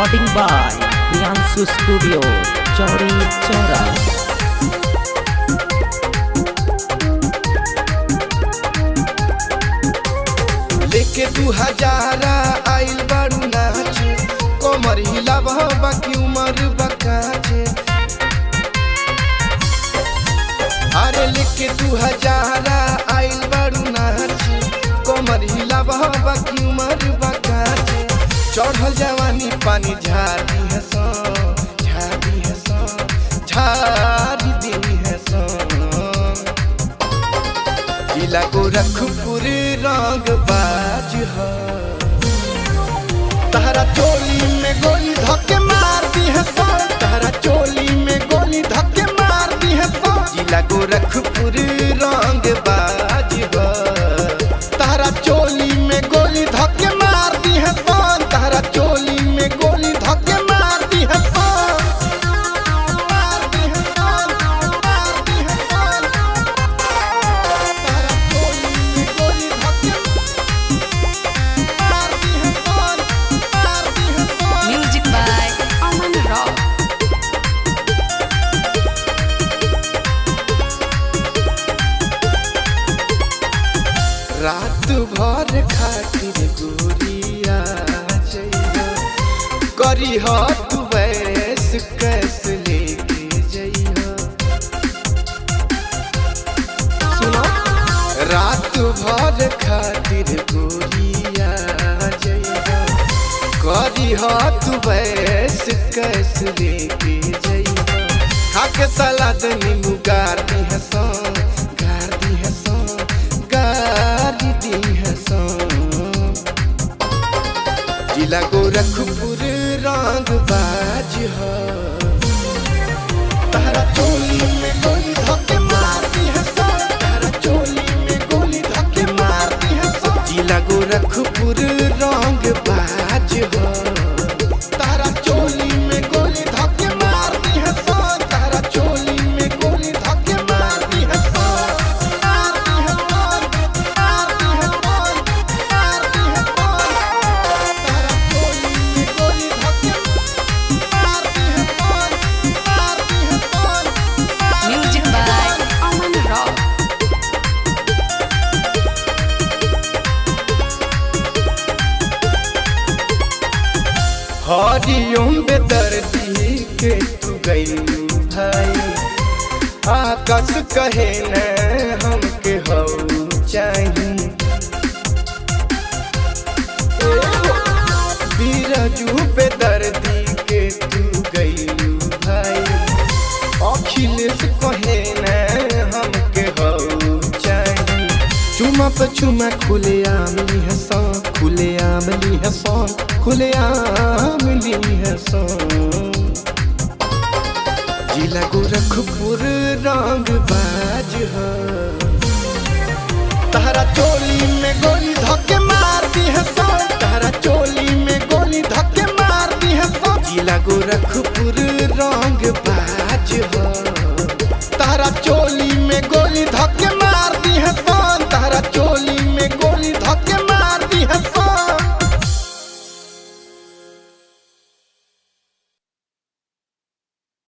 Recording by Priyanshu Studio, Chauri Chaura। लेके 2000 आइल बारू नाचे, कमर हिलाब बाकी उमर बकाचे। अरे लेके 2000 आइल बारू नाचे, कमर हिलाब बाकी उमर बकाचे। चढ़ल जवानी पानी झाड़ी है सो, झाड़ी है सो, झाड़ी दी है सो। जिला गोरखपुर रंग बाज है, तारा चोली में गोली धक्के मार दी है सो, तारा चोली में गोली धक्के मार दी है सो। जिला गोरखपुर रंग बाज है, तारा चोली में गोली धक्के मार दी है सो, तारा चोली में गोली धक्के मार दी है सो। रात भर खातिर गोरिया जइया, करी तू वैस कैस लेके जइया। सुनो, रात भर खातिर गोरिया जइया, करी तू वैस कैस लेके जइया। खाके सलाद नींबू गार दी है सो, गार दी है सो, गारी दी है सो। जिला गोरखपुर रंग बाज है, तारा चोली में गोली धक्के मार दी है सो, तारा चोली में गोली धक्के मार दी है सो। जिला गोरखपुर रंग बाज है, तारा चोली में गोली धक्के मार दी है सो, तारा चोली में गोली धक्के मार दी है सो। हरिओम बेदर्दी के तू गई भाई, आकाश कहे न हमके हो चाहिए। बीरजू बेदर्दी के तू गई भाई, अखिलेश कहे न हमके हो चाहिए। चुमा पे चुमा खुले आमली है सो, खुले आमली है सो, खुले आमली है सो। जिला गोरखपुर रंग बाज है, तारा चोली में गोली धक्के मार दी है सो, तारा चोली में गोली धक्के मार दी है सो। जिला गोरखपुर रंग बाज